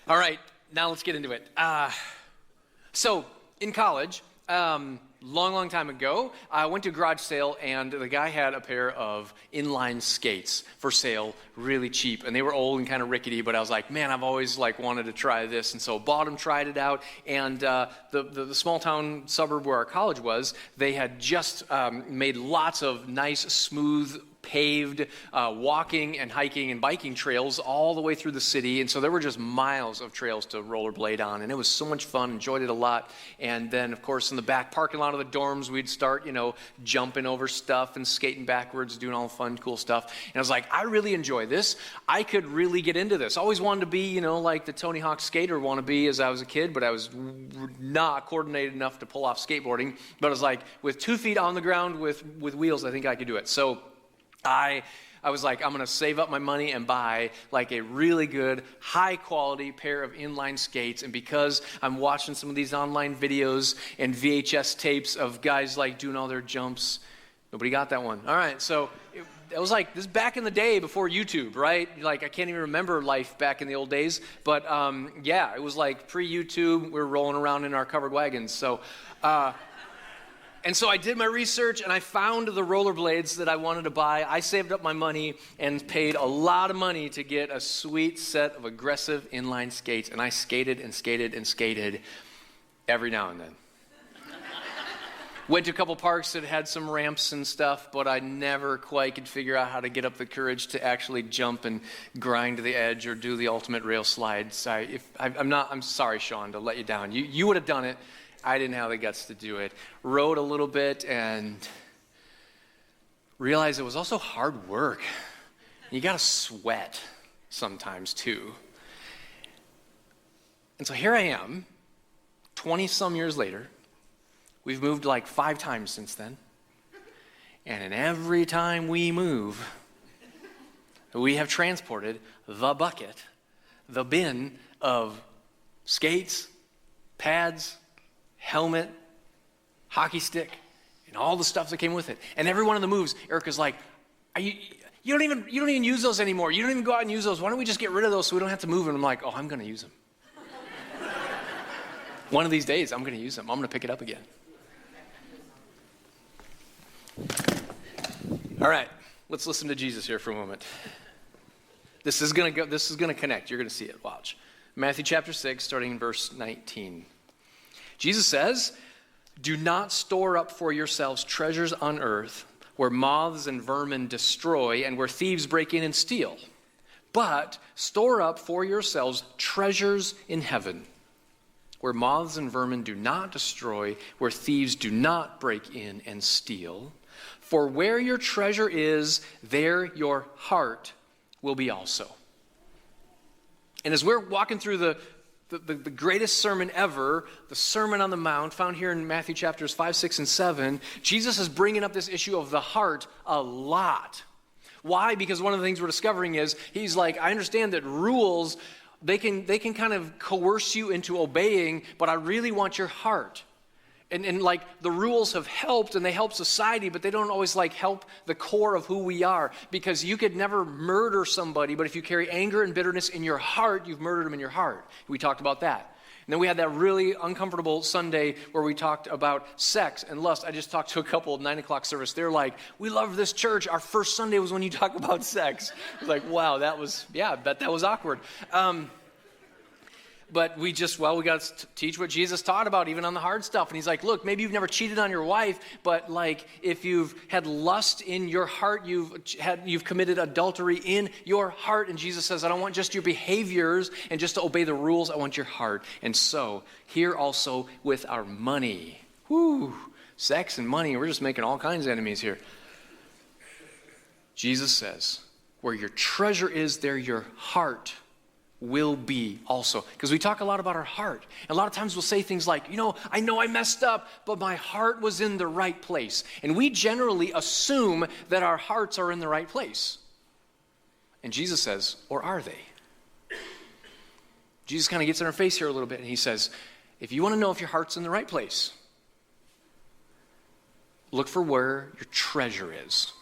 All right, now let's get into it. So in college, long time ago, I went to a garage sale, and the guy had a pair of inline skates for sale, really cheap. And they were old and kind of rickety, but I was like, man, I've always wanted to try this. And so bought them, tried it out. And the small town suburb where our college was, they had just made lots of nice, smooth, paved walking and hiking and biking trails all the way through the city. And so there were just miles of trails to rollerblade on. And it was so much fun, enjoyed it a lot. And then, of course, in the back parking lot of the dorms, we'd start, jumping over stuff and skating backwards, doing all the fun, cool stuff. And I was like, I really enjoy this. I could really get into this. I always wanted to be, like the Tony Hawk skater wannabe as I was a kid, but I was not coordinated enough to pull off skateboarding. But I was like, with 2 feet on the ground with wheels, I think I could do it. So I was like, I'm going to save up my money and buy a really good, high-quality pair of inline skates. And because I'm watching some of these online videos and VHS tapes of guys doing all their jumps, nobody got that one. All right, so it was this is back in the day before YouTube, right? I can't even remember life back in the old days. But yeah, it was pre-YouTube. We were rolling around in our covered wagons. So and so I did my research, and I found the rollerblades that I wanted to buy. I saved up my money and paid a lot of money to get a sweet set of aggressive inline skates, and I skated and skated and skated every now and then. Went to a couple parks that had some ramps and stuff, but I never quite could figure out how to get up the courage to actually jump and grind to the edge or do the ultimate rail slide. I'm sorry, Sean, to let you down. You would have done it. I didn't have the guts to do it. Rode a little bit and realized it was also hard work. You got to sweat sometimes too. And so here I am, 20-some years later. We've moved 5 times since then. And in every time we move, we have transported the bucket, the bin of skates, pads, helmet, hockey stick, and all the stuff that came with it. And every one of the moves, Erica's like, you don't even use those anymore. You don't even go out and use those. Why don't we just get rid of those so we don't have to move them? I'm like, I'm going to use them. One of these days, I'm going to use them. I'm going to pick it up again. All right, let's listen to Jesus here for a moment. This is going to connect. You're going to see it. Watch. Matthew chapter 6, starting in verse 19. Jesus says, "Do not store up for yourselves treasures on earth, where moths and vermin destroy and where thieves break in and steal. But store up for yourselves treasures in heaven, where moths and vermin do not destroy, where thieves do not break in and steal. For where your treasure is, there your heart will be also." And as we're walking through the greatest sermon ever, the Sermon on the Mount, found here in Matthew chapters 5, 6, and 7, Jesus is bringing up this issue of the heart a lot. Why? Because one of the things we're discovering is, he's like, I understand that rules, they can kind of coerce you into obeying, but I really want your heart. And the rules have helped, and they help society, but they don't always help the core of who we are. Because you could never murder somebody, but if you carry anger and bitterness in your heart, you've murdered them in your heart. We talked about that. And then we had that really uncomfortable Sunday where we talked about sex and lust. I just talked to a couple at 9 o'clock service. They're like, we love this church. Our first Sunday was when you talk about sex. I was like, wow, I bet that was awkward. But we got to teach what Jesus taught about, even on the hard stuff. And he's like, look, maybe you've never cheated on your wife, but if you've had lust in your heart, you've committed adultery in your heart. And Jesus says, I don't want just your behaviors and just to obey the rules. I want your heart. And so here also with our money, sex and money, we're just making all kinds of enemies here. Jesus says, where your treasure is, there your heart will be also. Because we talk a lot about our heart. And a lot of times we'll say things like, I know I messed up, but my heart was in the right place. And we generally assume that our hearts are in the right place. And Jesus says, or are they? Jesus kind of gets in our face here a little bit, and he says, if you want to know if your heart's in the right place, look for where your treasure is.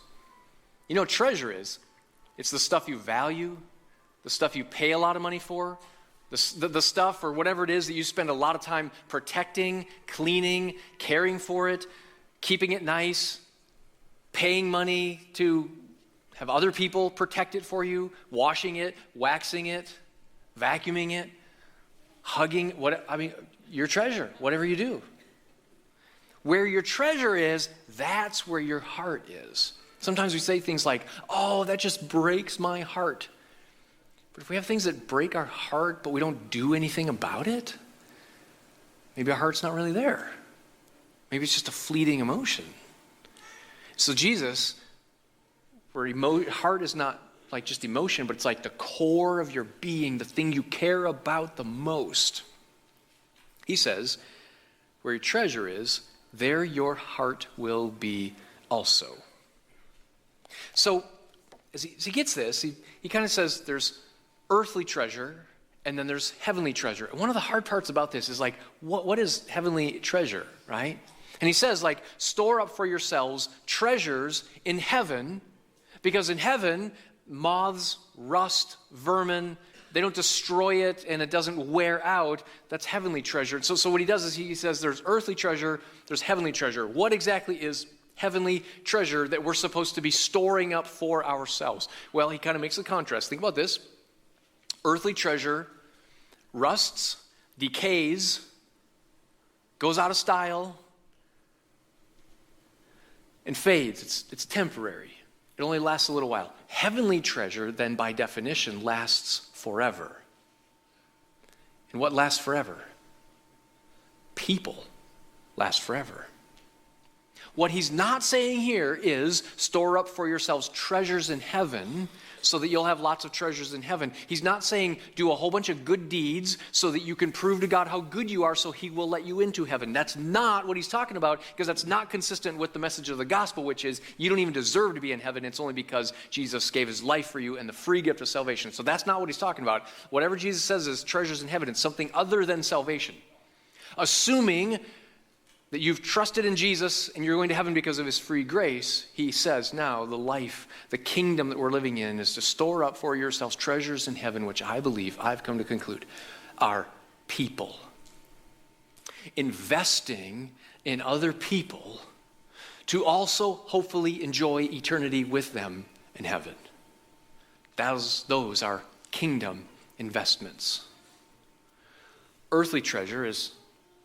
You know what treasure is? It's the stuff you value, the stuff you pay a lot of money for, The stuff or whatever it is that you spend a lot of time protecting, cleaning, caring for it, keeping it nice, paying money to have other people protect it for you, washing it, waxing it, vacuuming it, hugging, your treasure, whatever you do. Where your treasure is, that's where your heart is. Sometimes we say things like, oh, that just breaks my heart. But if we have things that break our heart, but we don't do anything about it, maybe our heart's not really there. Maybe it's just a fleeting emotion. So Jesus, where heart is not like just emotion, but it's like the core of your being, the thing you care about the most. He says, where your treasure is, there your heart will be also. So as he gets this, he kind of says there's earthly treasure, and then there's heavenly treasure. And one of the hard parts about this is like, what is heavenly treasure, right? And he says, like, store up for yourselves treasures in heaven, because in heaven, moths, rust, vermin, they don't destroy it, and it doesn't wear out. That's heavenly treasure. So what he does is he says there's earthly treasure, there's heavenly treasure. What exactly is heavenly treasure that we're supposed to be storing up for ourselves? Well, he kind of makes a contrast. Think about this. Earthly treasure rusts, decays, goes out of style, and fades. It's temporary. It only lasts a little while. Heavenly treasure, then, by definition, lasts forever. And what lasts forever? People last forever. What he's not saying here is store up for yourselves treasures in heaven so that you'll have lots of treasures in heaven. He's not saying do a whole bunch of good deeds so that you can prove to God how good you are so he will let you into heaven. That's not what he's talking about, because that's not consistent with the message of the gospel, which is you don't even deserve to be in heaven. It's only because Jesus gave his life for you and the free gift of salvation. So that's not what he's talking about. Whatever Jesus says is treasures in heaven, it's something other than salvation. Assuming that you've trusted in Jesus and you're going to heaven because of his free grace, he says now the life, the kingdom that we're living in is to store up for yourselves treasures in heaven, which I believe, I've come to conclude, are people. Investing in other people to also hopefully enjoy eternity with them in heaven. Those are kingdom investments. Earthly treasure is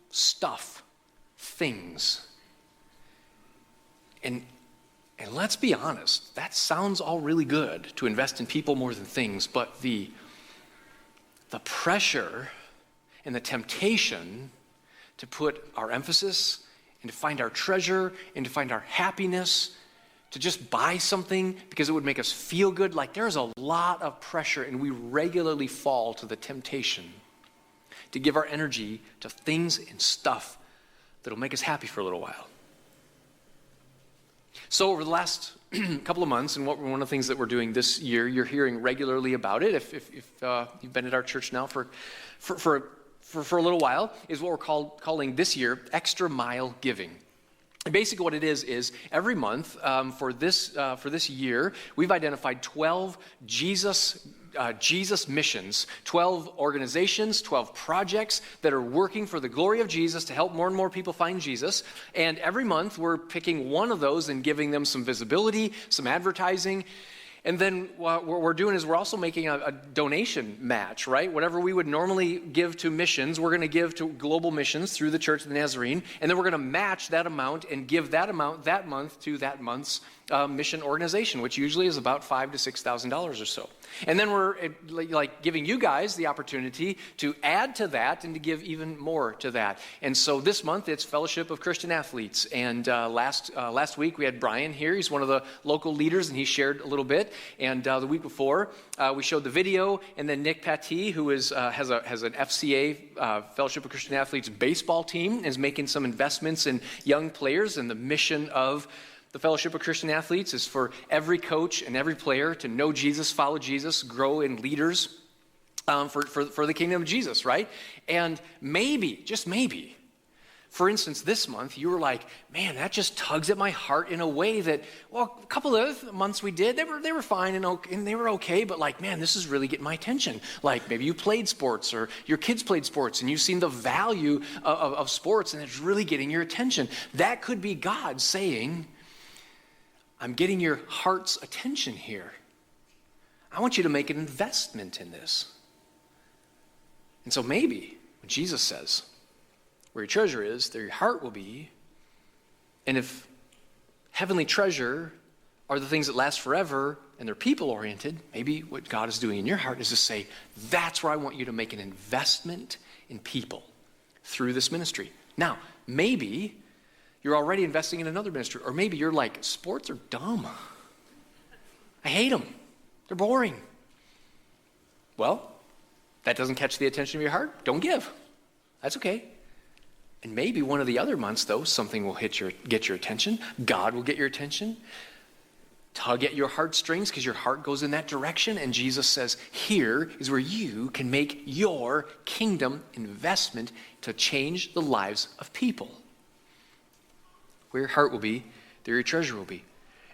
stuff. Things. And let's be honest, that sounds all really good to invest in people more than things, but the pressure and the temptation to put our emphasis and to find our treasure and to find our happiness, to just buy something because it would make us feel good, like there's a lot of pressure, and we regularly fall to the temptation to give our energy to things and stuff that'll make us happy for a little while. So over the last couple of months, and one of the things that we're doing this year, you're hearing regularly about it, if you've been at our church now for a little while, is what we're calling this year Extra Mile Giving. And basically what it is every month for this year, we've identified 12 Jesus missions, 12 organizations, 12 projects that are working for the glory of Jesus to help more and more people find Jesus. And every month we're picking one of those and giving them some visibility, some advertising. And then what we're doing is we're also making a donation match, right? Whatever we would normally give to missions, we're going to give to global missions through the Church of the Nazarene. And then we're going to match that amount and give that amount that month to that month's mission organization, which usually is about $5,000 to $6,000 or so. And then we're giving you guys the opportunity to add to that and to give even more to that. And so this month it's Fellowship of Christian Athletes. And last week we had Brian here. He's one of the local leaders, and he shared a little bit. And the week before we showed the video. And then Nick Patty, who has an FCA Fellowship of Christian Athletes baseball team, is making some investments in young players. And the mission of the Fellowship of Christian Athletes is for every coach and every player to know Jesus, follow Jesus, grow in leaders for the kingdom of Jesus, right? And maybe, just maybe, For instance, this month, you were like, man, that just tugs at my heart in a way that, well, a couple of months we did, they were fine and they were okay, but like, man, this is really getting my attention. Like maybe you played sports or your kids played sports and you've seen the value of sports and it's really getting your attention. That could be God saying, I'm getting your heart's attention here. I want you to make an investment in this. And so maybe when Jesus says, where your treasure is, there your heart will be. And if heavenly treasure are the things that last forever and they're people-oriented, maybe what God is doing in your heart is to say, that's where I want you to make an investment in people through this ministry. Now, maybe you're already investing in another ministry, or maybe you're like, sports are dumb. I hate them. They're boring. Well, that doesn't catch the attention of your heart. Don't give. That's okay. And maybe one of the other months, though, something will get your attention. God will get your attention. Tug at your heartstrings because your heart goes in that direction. And Jesus says, here is where you can make your kingdom investment to change the lives of people. Where your heart will be, there your treasure will be.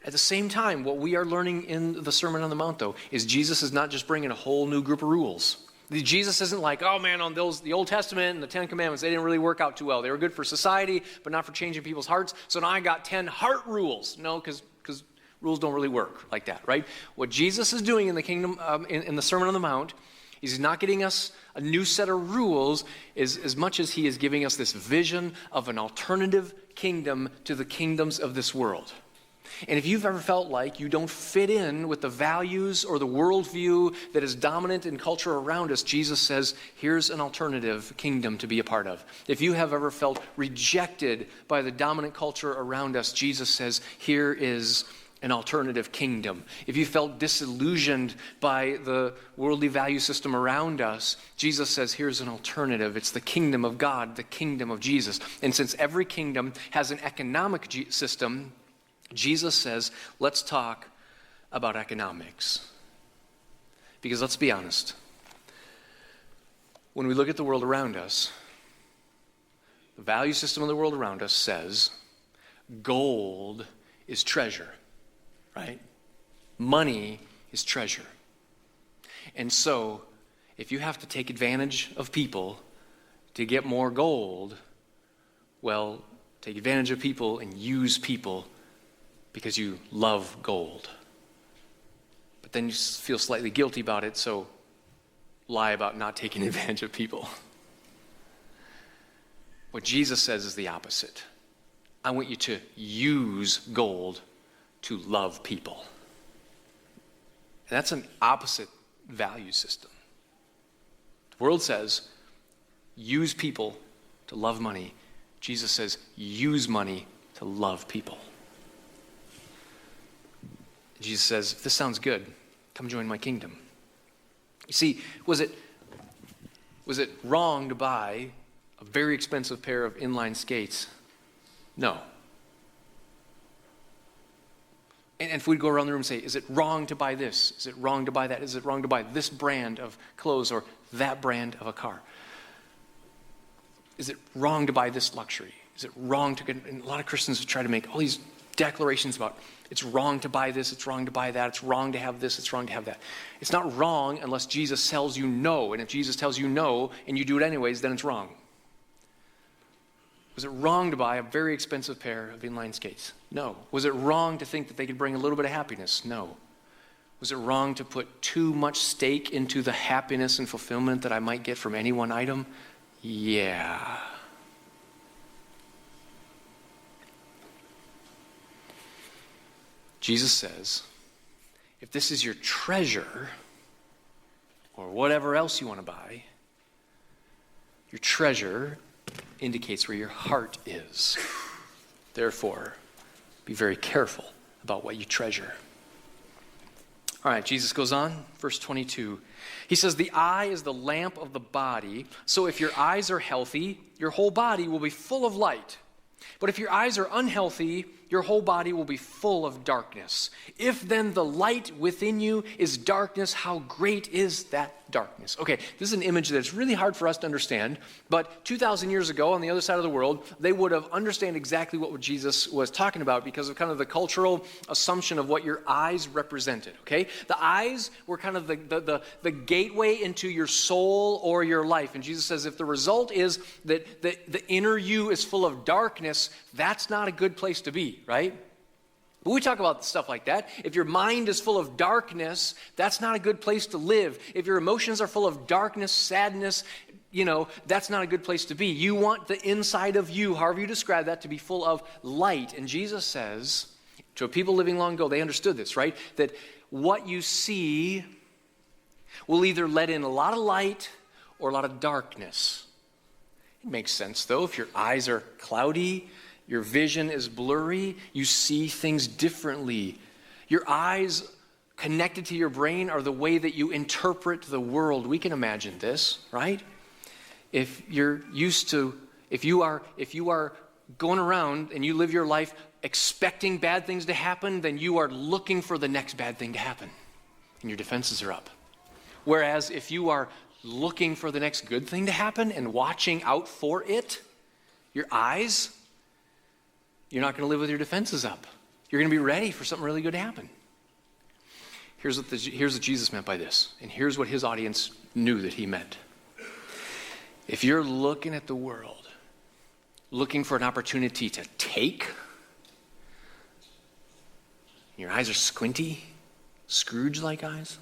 At the same time, what we are learning in the Sermon on the Mount, though, is Jesus is not just bringing a whole new group of rules. Jesus isn't like, oh man, on the Old Testament and the Ten Commandments, they didn't really work out too well. They were good for society, but not for changing people's hearts. So now I got 10 heart rules. No, because rules don't really work like that, right? What Jesus is doing in the kingdom, in the Sermon on the Mount, is he's not getting us a new set of rules as much as he is giving us this vision of an alternative kingdom to the kingdoms of this world. And if you've ever felt like you don't fit in with the values or the worldview that is dominant in culture around us, Jesus says, here's an alternative kingdom to be a part of. If you have ever felt rejected by the dominant culture around us, Jesus says, here is an alternative kingdom. If you felt disillusioned by the worldly value system around us, Jesus says, here's an alternative. It's the kingdom of God, the kingdom of Jesus. And since every kingdom has an economic system, Jesus says, let's talk about economics. Because let's be honest, when we look at the world around us, the value system of the world around us says gold is treasure, right? Money is treasure. And so, if you have to take advantage of people to get more gold, well, take advantage of people and use people because you love gold. But then you feel slightly guilty about it, so lie about not taking advantage of people. What Jesus says is the opposite. I want you to use gold to love people. And that's an opposite value system. The world says, use people to love money. Jesus says, use money to love people. Jesus says, if this sounds good, come join my kingdom. You see, was it wrong to buy a very expensive pair of inline skates? No. And if we go around the room and say, is it wrong to buy this? Is it wrong to buy that? Is it wrong to buy this brand of clothes or that brand of a car? Is it wrong to buy this luxury? Is it wrong to get, and a lot of Christians try to make all these declarations about it's wrong to buy this, it's wrong to buy that, it's wrong to have this, it's wrong to have that. It's not wrong unless Jesus tells you no, and if Jesus tells you no and you do it anyways, then it's wrong. Was it wrong to buy a very expensive pair of inline skates? No. Was it wrong to think that they could bring a little bit of happiness? No. Was it wrong to put too much stake into the happiness and fulfillment that I might get from any one item? Yeah. Jesus says, if this is your treasure, or whatever else you want to buy, your treasure indicates where your heart is. Therefore, be very careful about what you treasure. All right, Jesus goes on, verse 22. He says, the eye is the lamp of the body, so if your eyes are healthy, your whole body will be full of light. But if your eyes are unhealthy, your whole body will be full of darkness. If then the light within you is darkness, how great is that darkness? Okay, this is an image that's really hard for us to understand, but 2,000 years ago on the other side of the world, they would have understood exactly what Jesus was talking about because of kind of the cultural assumption of what your eyes represented, okay? The eyes were kind of the gateway into your soul or your life. And Jesus says if the result is that the inner you is full of darkness, that's not a good place to be, right? But we talk about stuff like that. If your mind is full of darkness, that's not a good place to live. If your emotions are full of darkness, sadness, that's not a good place to be. You want the inside of you, however you describe that, to be full of light. And Jesus says, to people living long ago, they understood this, right? That what you see will either let in a lot of light or a lot of darkness. It makes sense, though. If your eyes are cloudy, your vision is blurry, you see things differently. Your eyes connected to your brain are the way that you interpret the world. We can imagine this, right? If you are going around and you live your life expecting bad things to happen, then you are looking for the next bad thing to happen, and your defenses are up. Whereas if you are looking for the next good thing to happen and watching out for it, your eyes, you're not going to live with your defenses up. You're going to be ready for something really good to happen. Here's what Jesus meant by this, and here's what his audience knew that he meant. If you're looking at the world, looking for an opportunity to take, your eyes are squinty, Scrooge-like eyes,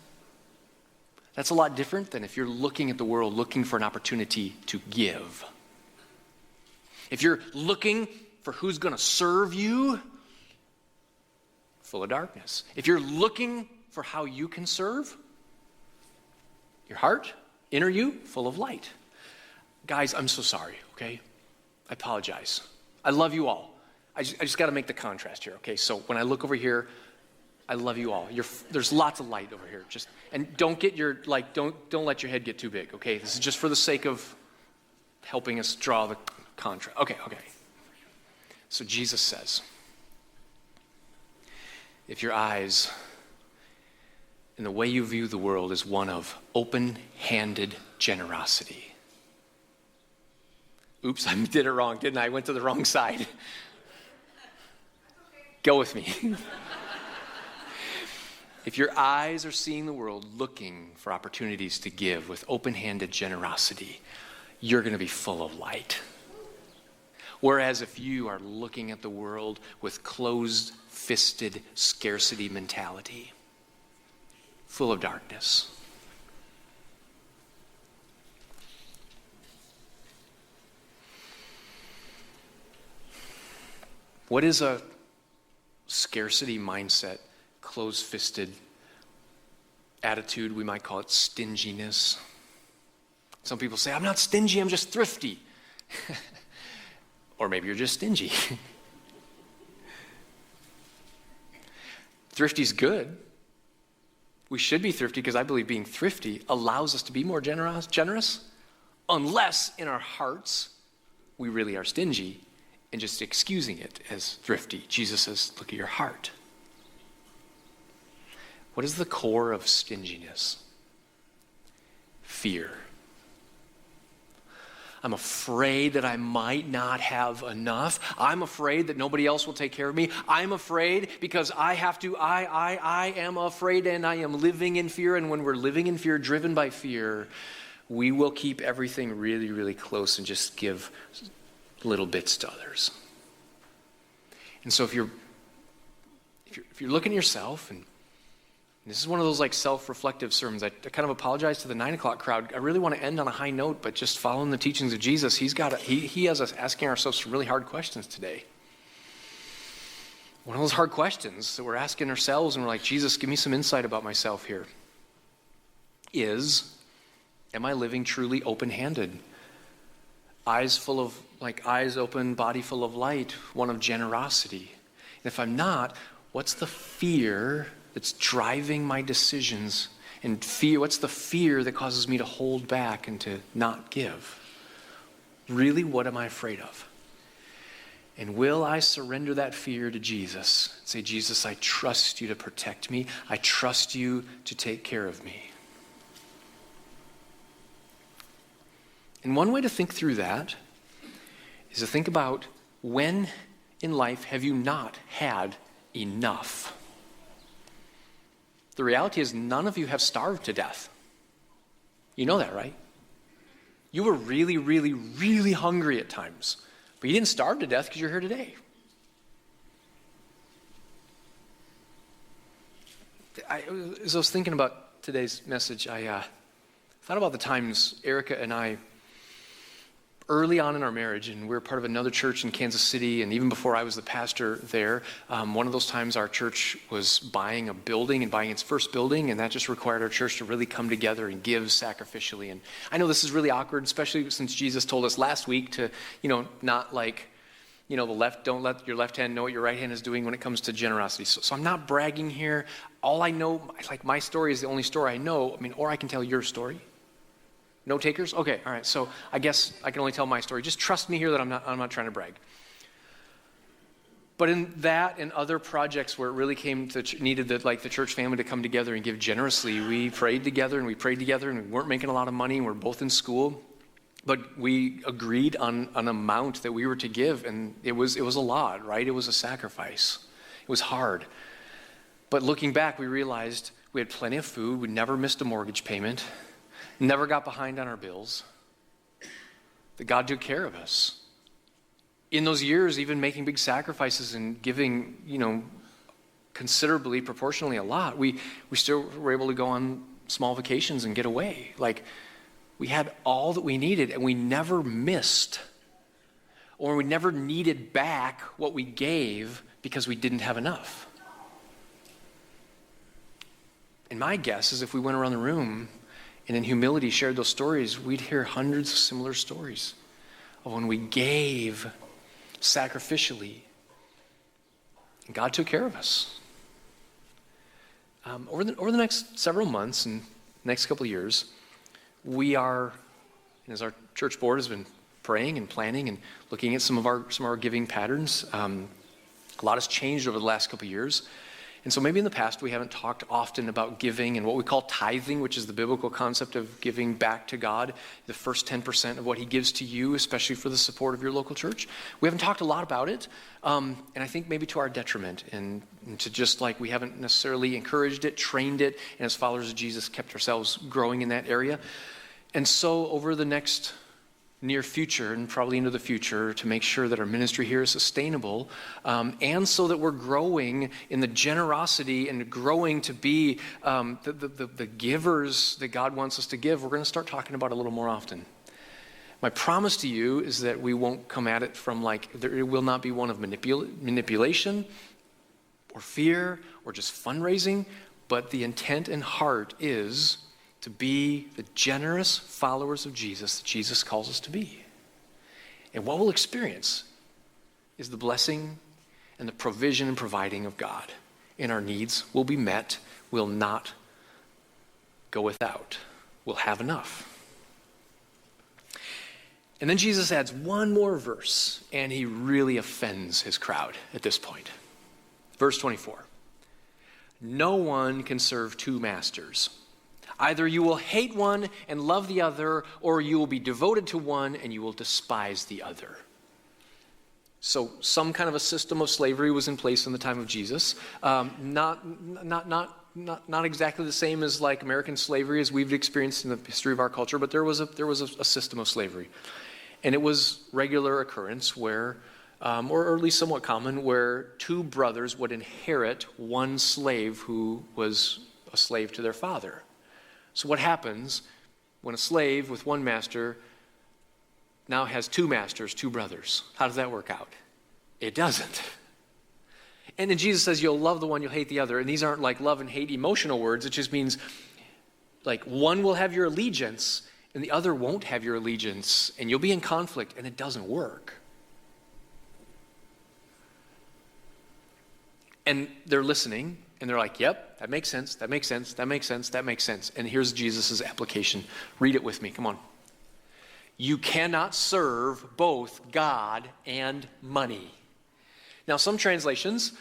that's a lot different than if you're looking at the world looking for an opportunity to give. If you're looking for who's going to serve you, full of darkness. If you're looking for how you can serve, your heart, inner you, full of light. Guys, I'm so sorry, okay? I apologize. I love you all. I just got to make the contrast here, okay? So when I look over here, I love you all. There's lots of light over here. And don't get don't let your head get too big, okay? This is just for the sake of helping us draw the contrast. Okay. So Jesus says, if your eyes and the way you view the world is one of open-handed generosity. Oops, I did it wrong, didn't I? I went to the wrong side. Go with me. If your eyes are seeing the world looking for opportunities to give with open-handed generosity, you're going to be full of light. Whereas if you are looking at the world with closed-fisted scarcity mentality, full of darkness. What is a scarcity mindset, closed-fisted attitude? We might call it stinginess. Some people say, I'm not stingy, I'm just thrifty. Or maybe you're just stingy. Thrifty's good. We should be thrifty because I believe being thrifty allows us to be more generous, unless in our hearts we really are stingy and just excusing it as thrifty. Jesus says, look at your heart. What is the core of stinginess? Fear. I'm afraid that I might not have enough. I'm afraid that nobody else will take care of me. I'm afraid because I have to. I am afraid and I am living in fear. And when we're living in fear, driven by fear, we will keep everything really, really close and just give little bits to others. And so if you're looking at yourself, and this is one of those like self-reflective sermons. I kind of apologize to the 9 o'clock crowd. I really want to end on a high note, but just following the teachings of Jesus, he has us asking ourselves some really hard questions today. One of those hard questions that we're asking ourselves, and we're like, Jesus, give me some insight about myself here, is, am I living truly open-handed? Eyes open, body full of light, one of generosity. And if I'm not, what's the fear that's driving my decisions? And fear, what's the fear that causes me to hold back and to not give? Really, what am I afraid of? And will I surrender that fear to Jesus and say, Jesus, I trust you to protect me. I trust you to take care of me. And one way to think through that is to think about, when in life have you not had enough? The reality is none of you have starved to death. You know that, right? You were really, really, really hungry at times, but you didn't starve to death because you're here today. As I was thinking about today's message, I thought about the times Erica and I, early on in our marriage, and we were part of another church in Kansas City, and even before I was the pastor there, one of those times our church was buying a building and buying its first building, and that just required our church to really come together and give sacrificially. And I know this is really awkward, especially since Jesus told us last week to, not like, don't let your left hand know what your right hand is doing when it comes to generosity. So I'm not bragging here. All I know, like my story is the only story I know, or I can tell your story. No takers? Okay, all right. So I guess I can only tell my story. Just trust me here that I'm not trying to brag. But in that and other projects where it really needed the church family to come together and give generously, we prayed together and we weren't making a lot of money, and we're both in school. But we agreed on an amount that we were to give, and it was a lot, right? It was a sacrifice. It was hard. But looking back, we realized we had plenty of food. We never missed a mortgage payment. Never got behind on our bills. That God took care of us. In those years, even making big sacrifices and giving, considerably, proportionally a lot, we still were able to go on small vacations and get away. Like, we had all that we needed, and we never missed, or we never needed back what we gave because we didn't have enough. And my guess is if we went around the room and in humility shared those stories, we'd hear hundreds of similar stories of when we gave sacrificially, and God took care of us. Over the next several months and next couple of years, we are, and as our church board has been praying and planning and looking at some of our giving patterns, a lot has changed over the last couple of years. And so maybe in the past we haven't talked often about giving and what we call tithing, which is the biblical concept of giving back to God, the first 10% of what he gives to you, especially for the support of your local church. We haven't talked a lot about it, and I think maybe to our detriment, and to just like we haven't necessarily encouraged it, trained it, and as followers of Jesus kept ourselves growing in that area. And so over the next near future and probably into the future, to make sure that our ministry here is sustainable, and so that we're growing in the generosity and growing to be the givers that God wants us to give, we're going to start talking about it a little more often. My promise to you is that we won't come at it from it will not be one of manipulation or fear or just fundraising, but the intent and heart is to be the generous followers of Jesus that Jesus calls us to be. And what we'll experience is the blessing and the provision and providing of God. And our needs will be met. We'll not go without. We'll have enough. And then Jesus adds one more verse, and he really offends his crowd at this point. Verse 24. No one can serve two masters. Either you will hate one and love the other, or you will be devoted to one and you will despise the other. So some kind of a system of slavery was in place in the time of Jesus. Not exactly the same as like American slavery as we've experienced in the history of our culture, but there was a system of slavery. And it was regular occurrence where, or at least somewhat common, where two brothers would inherit one slave who was a slave to their father. So what happens when a slave with one master now has two masters, two brothers? How does that work out? It doesn't. And then Jesus says you'll love the one, you'll hate the other. And these aren't like love and hate emotional words. It just means like one will have your allegiance and the other won't have your allegiance. And you'll be in conflict, and it doesn't work. And they're listening. And they're like, yep, that makes sense, that makes sense, that makes sense, that makes sense. And here's Jesus' application. Read it with me, come on. You cannot serve both God and money. Now, some translations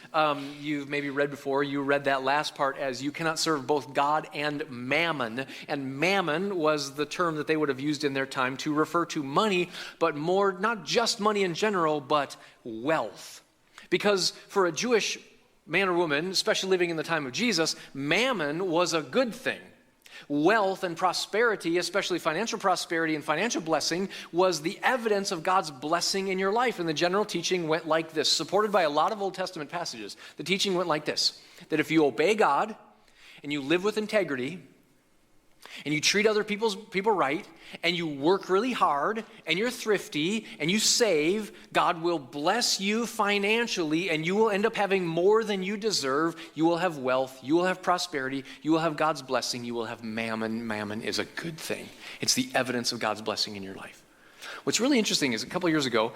you've maybe read before, you read that last part as you cannot serve both God and mammon. And mammon was the term that they would have used in their time to refer to money, but more, not just money in general, but wealth. Because for a Jewish man or woman, especially living in the time of Jesus, mammon was a good thing. Wealth and prosperity, especially financial prosperity and financial blessing, was the evidence of God's blessing in your life. And the general teaching went like this, supported by a lot of Old Testament passages. The teaching went like this, that if you obey God and you live with integrity and you treat other people right and you work really hard and you're thrifty and you save, God will bless you financially and you will end up having more than you deserve. You will have wealth, you will have prosperity, you will have God's blessing, you will have mammon. Mammon is a good thing. It's the evidence of God's blessing in your life. What's really interesting is a couple years ago,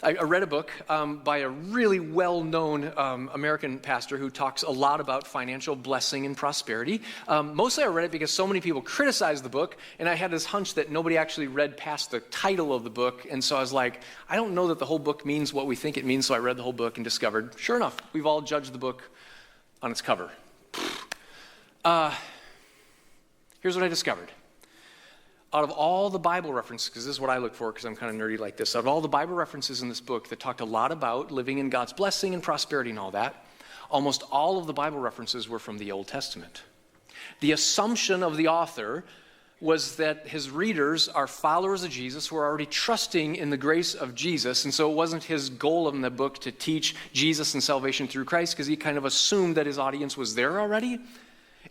I read a book by a really well-known American pastor who talks a lot about financial blessing and prosperity. Mostly I read it because so many people criticized the book, and I had this hunch that nobody actually read past the title of the book, and so I was like, I don't know that the whole book means what we think it means, so I read the whole book and discovered, sure enough, we've all judged the book on its cover. Here's what I discovered. Out of all the Bible references, because this is what I look for because I'm kind of nerdy like this, out of all the Bible references in this book that talked a lot about living in God's blessing and prosperity and all that, almost all of the Bible references were from the Old Testament. The assumption of the author was that his readers are followers of Jesus who are already trusting in the grace of Jesus, and so it wasn't his goal in the book to teach Jesus and salvation through Christ because he kind of assumed that his audience was there already.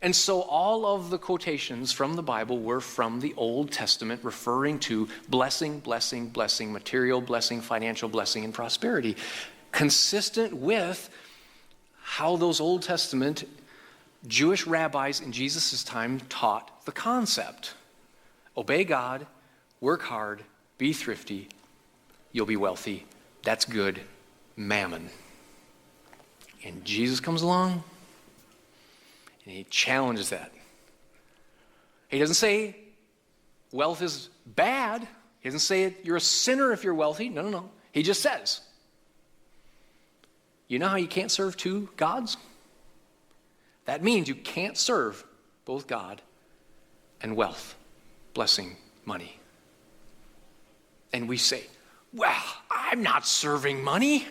And so all of the quotations from the Bible were from the Old Testament referring to blessing, blessing, blessing, material blessing, financial blessing, and prosperity, consistent with how those Old Testament Jewish rabbis in Jesus' time taught the concept. Obey God, work hard, be thrifty, you'll be wealthy. That's good. Mammon. And Jesus comes along, and he challenges that. He doesn't say wealth is bad. He doesn't say you're a sinner if you're wealthy. No. He just says, you know how you can't serve two gods? That means you can't serve both God and wealth, blessing, money. And we say, well, I'm not serving money.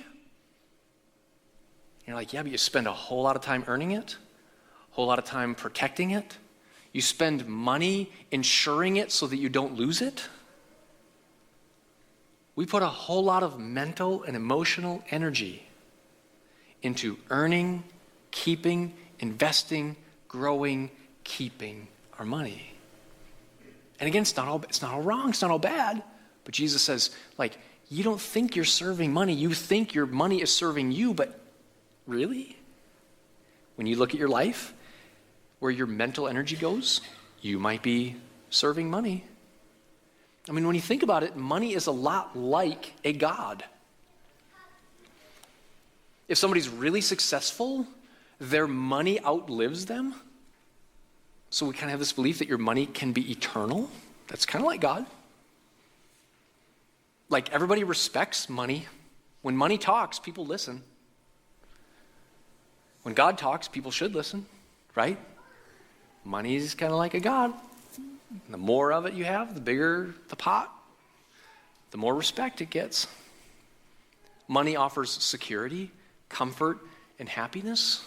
You're like, yeah, but you spend a whole lot of time earning it. Whole lot of time protecting it. You spend money ensuring it so that you don't lose it. We put a whole lot of mental and emotional energy into earning, keeping, investing, growing, keeping our money. And again, it's not all wrong, it's not all bad, but Jesus says, like, you don't think you're serving money, you think your money is serving you, but really? When you look at your life, where your mental energy goes, you might be serving money. I mean, when you think about it, money is a lot like a god. If somebody's really successful, their money outlives them. So we kind of have this belief that your money can be eternal. That's kind of like God. Like everybody respects money. When money talks, people listen. When God talks, people should listen, right? Money is kind of like a god. The more of it you have, the bigger the pot, the more respect it gets. Money offers security, comfort, and happiness.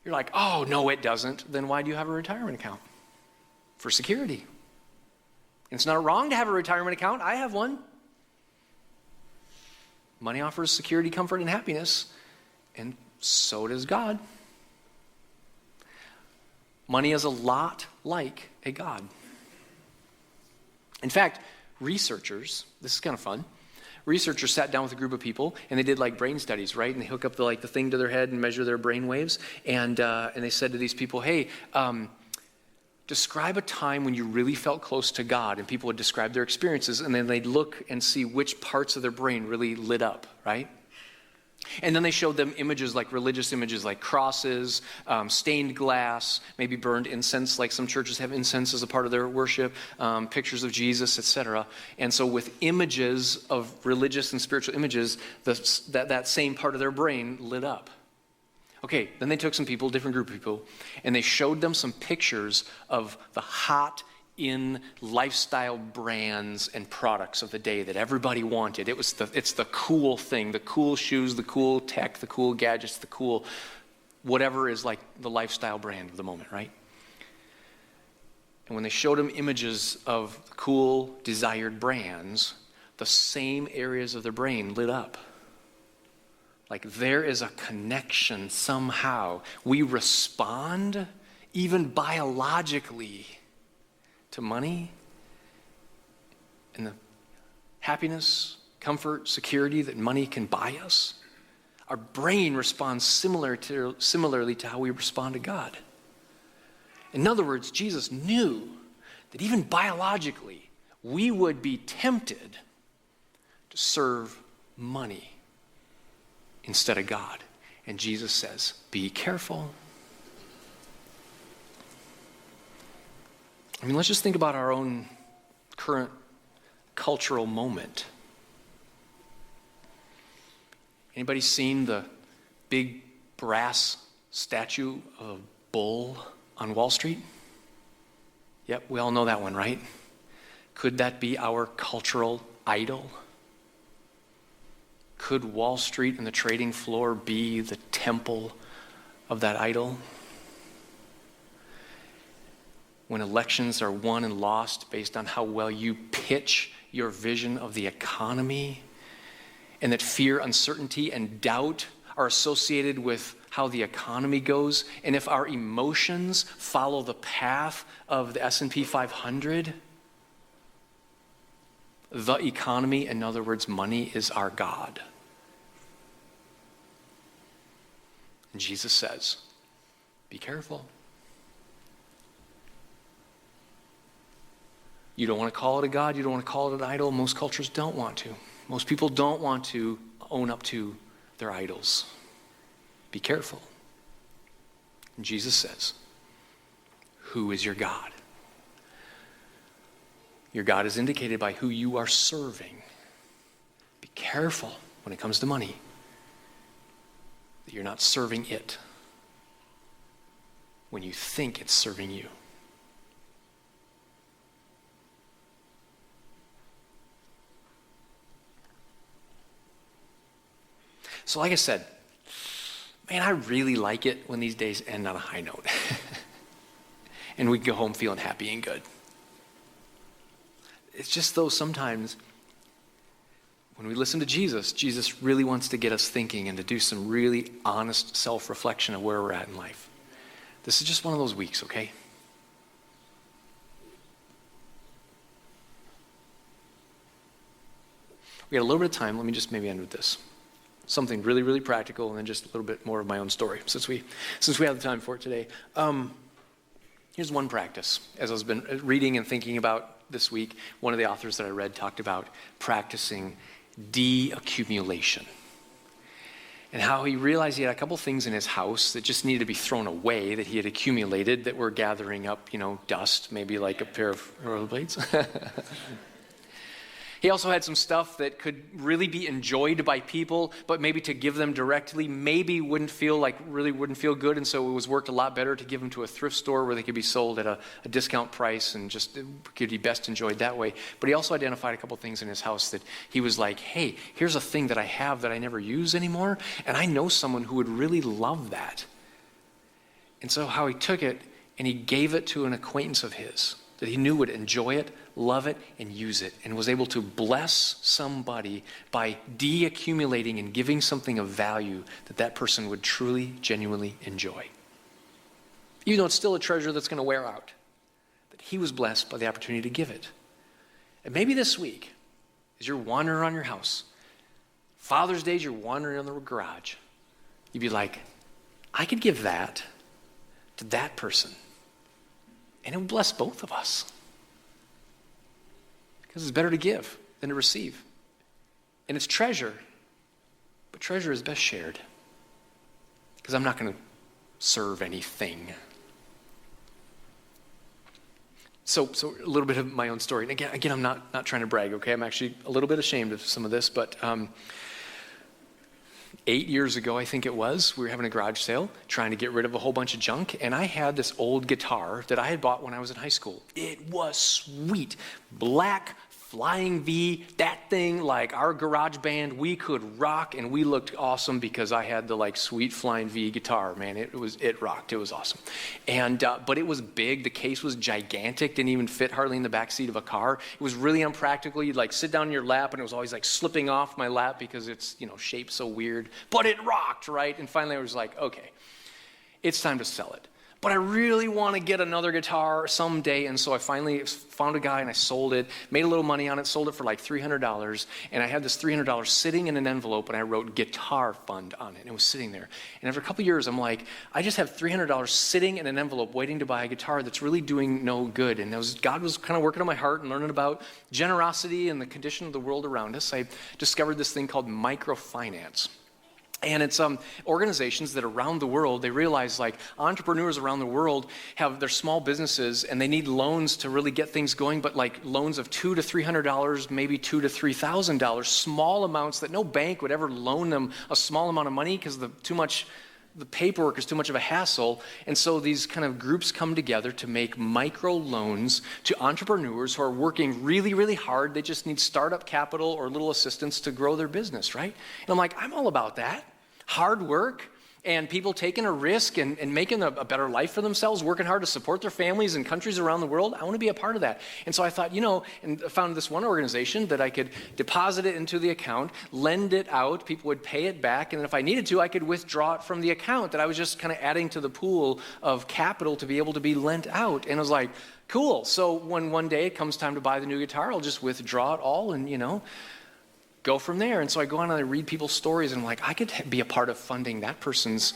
You're like, oh, no, it doesn't. Then why do you have a retirement account? For security. And it's not wrong to have a retirement account. I have one. Money offers security, comfort, and happiness, and so does God. Money is a lot like a god. In fact, researchers, this is kind of fun, researchers sat down with a group of people and they did like brain studies, right? And they hook up the thing to their head and measure their brain waves. And they said to these people, hey, describe a time when you really felt close to God. And people would describe their experiences, and then they'd look and see which parts of their brain really lit up, right? And then they showed them images, like religious images, like crosses, stained glass, maybe burned incense, like some churches have incense as a part of their worship, pictures of Jesus, etc. And so with images of religious and spiritual images, that same part of their brain lit up. Okay, then they took some people, different group of people, and they showed them some pictures of the hot in lifestyle brands and products of the day that everybody wanted. It's the cool thing, the cool shoes, the cool tech, the cool gadgets, the cool whatever is like the lifestyle brand of the moment, right? And when they showed them images of the cool, desired brands, the same areas of their brain lit up. Like there is a connection somehow. We respond, even biologically, to money and the happiness, comfort, security that money can buy us. Our brain responds similarly to how we respond to God. In other words, Jesus knew that even biologically, we would be tempted to serve money instead of God. And Jesus says, be careful. I mean, let's just think about our own current cultural moment. Anybody seen the big brass statue of a bull on Wall Street? Yep, we all know that one, right? Could that be our cultural idol? Could Wall Street and the trading floor be the temple of that idol? When elections are won and lost based on how well you pitch your vision of the economy, and that fear, uncertainty, and doubt are associated with how the economy goes, and if our emotions follow the path of the S&P 500, the economy, in other words, money, is our God. And Jesus says, be careful. You don't want to call it a God. You don't want to call it an idol. Most cultures don't want to. Most people don't want to own up to their idols. Be careful. And Jesus says, who is your God? Your God is indicated by who you are serving. Be careful when it comes to money that you're not serving it when you think it's serving you. So like I said, man, I really like it when these days end on a high note. And we go home feeling happy and good. It's just though sometimes when we listen to Jesus, Jesus really wants to get us thinking and to do some really honest self-reflection of where we're at in life. This is just one of those weeks, okay? We got a little bit of time. Let me just maybe end with this. Something really, really practical, and then just a little bit more of my own story, since we have the time for it today. Here's one practice. As I've been reading and thinking about this week, one of the authors that I read talked about practicing de-accumulation, and how he realized he had a couple things in his house that just needed to be thrown away, that he had accumulated, that were gathering up, dust, maybe like a pair of rollerblades. He also had some stuff that could really be enjoyed by people, but maybe to give them directly maybe wouldn't feel good, and so it was worked a lot better to give them to a thrift store where they could be sold at a discount price and just could be best enjoyed that way. But he also identified a couple things in his house that he was like, hey, here's a thing that I have that I never use anymore, and I know someone who would really love that. And so how he took it and he gave it to an acquaintance of his that he knew would enjoy it, love it, and use it, and was able to bless somebody by de-accumulating and giving something of value that person would truly, genuinely enjoy. Even though it's still a treasure that's going to wear out, that he was blessed by the opportunity to give it. And maybe this week, as you're wandering around your house, Father's Day, you're wandering around the garage, you'd be like, I could give that to that person, and it would bless both of us. Because it's better to give than to receive. And it's treasure, but But treasure is best shared. Because I'm not going to serve anything. So a little bit of my own story. And again, I'm not trying to brag, okay? I'm actually a little bit ashamed of some of this, but 8 years ago, I think it was, we were having a garage sale, trying to get rid of a whole bunch of junk, and I had this old guitar that I had bought when I was in high school. It was sweet. Black Flying V, that thing, like our garage band, we could rock, and we looked awesome because I had the like sweet Flying V guitar, man. It rocked. It was awesome. And but it was big. The case was gigantic. Didn't even fit hardly in the back seat of a car. It was really unpractical. You'd like sit down in your lap, and it was always like slipping off my lap because it's shaped so weird. But it rocked, right? And finally, I was like, okay, it's time to sell it. But I really want to get another guitar someday, and so I finally found a guy and I sold it, made a little money on it, sold it for like $300, and I had this $300 sitting in an envelope, and I wrote guitar fund on it, and it was sitting there. And after a couple years, I'm like, I just have $300 sitting in an envelope waiting to buy a guitar that's really doing no good. And God was kind of working on my heart and learning about generosity and the condition of the world around us. I discovered this thing called microfinance. And it's organizations that around the world, they realize like entrepreneurs around the world have their small businesses and they need loans to really get things going, but like loans of $200 to $300, maybe $2,000 to $3,000, small amounts that no bank would ever loan them a small amount of money because the paperwork is too much of a hassle. And so these kind of groups come together to make micro loans to entrepreneurs who are working really, really hard. They just need startup capital or a little assistance to grow their business, right? And I'm like, I'm all about that. Hard work and people taking a risk and making a better life for themselves, working hard to support their families in countries around the world. I want to be a part of that. And so I thought, and I found this one organization that I could deposit it into the account, lend it out, people would pay it back, and if I needed to, I could withdraw it from the account that I was just kind of adding to the pool of capital to be able to be lent out. And I was like, cool. So when one day it comes time to buy the new guitar, I'll just withdraw it all and, go from there. And so I go on and I read people's stories and I'm like, I could be a part of funding that person's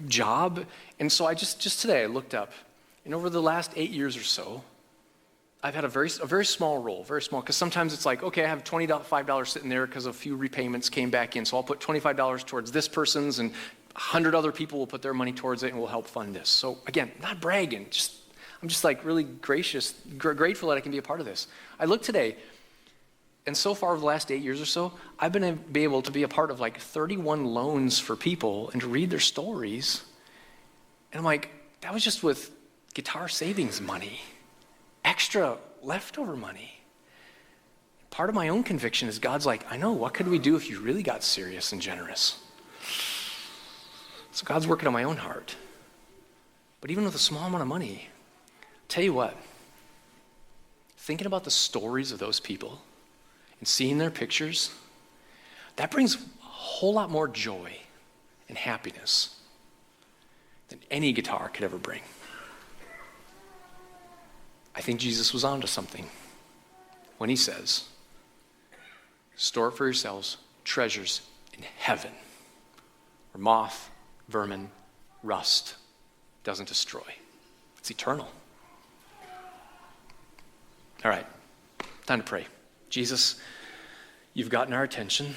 job. And so I just today I looked up, and over the last 8 years or so, I've had a very small role, very small, because sometimes it's like, okay, I have $25 sitting there because a few repayments came back in, so I'll put $25 towards this person's, and 100 other people will put their money towards it and will help fund this. So again, not bragging, I'm just like really grateful that I can be a part of this. I look today, and so far over the last 8 years or so, I've been able to be a part of like 31 loans for people and to read their stories. And I'm like, that was just with guitar savings money, extra leftover money. Part of my own conviction is God's like, I know, what could we do if you really got serious and generous? So God's working on my own heart. But even with a small amount of money, tell you what, thinking about the stories of those people and seeing their pictures, that brings a whole lot more joy and happiness than any guitar could ever bring. I think Jesus was onto something when he says, store up for yourselves treasures in heaven, where moth, vermin, rust doesn't destroy. It's eternal. All right, time to pray. Jesus, you've gotten our attention.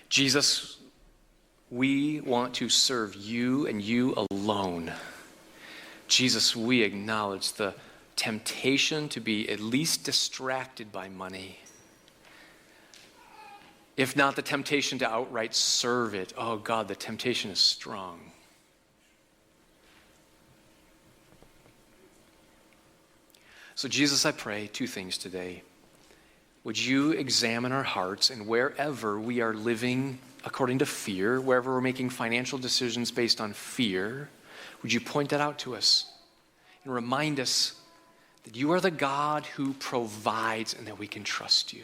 Jesus, we want to serve you and you alone. Jesus, we acknowledge the temptation to be at least distracted by money. If not the temptation to outright serve it. Oh God, the temptation is strong. So Jesus, I pray two things today. Would you examine our hearts, and wherever we are living according to fear, wherever we're making financial decisions based on fear, would you point that out to us and remind us that you are the God who provides and that we can trust you.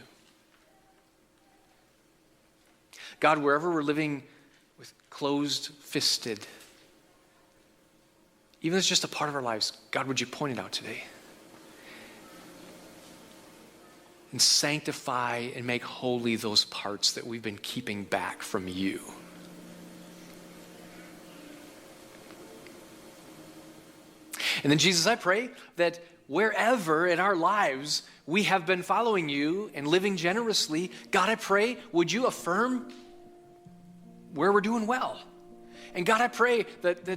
God, wherever we're living with closed-fisted, even if it's just a part of our lives, God, would you point it out today? And sanctify and make holy those parts that we've been keeping back from you. And then, Jesus, I pray that wherever in our lives we have been following you and living generously, God, I pray, would you affirm where we're doing well? And God, I pray that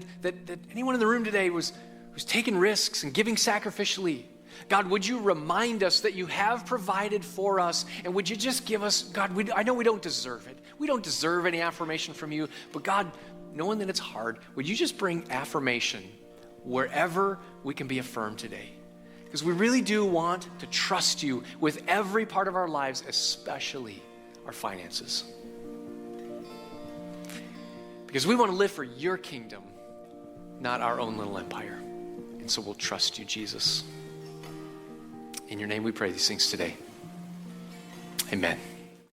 anyone in the room today who's taking risks and giving sacrificially, God, would you remind us that you have provided for us, and would you just give us, God, I know we don't deserve it. We don't deserve any affirmation from you, but God, knowing that it's hard, would you just bring affirmation wherever we can be affirmed today? Because we really do want to trust you with every part of our lives, especially our finances. Because we want to live for your kingdom, not our own little empire. And so we'll trust you, Jesus. In your name we pray these things today. Amen.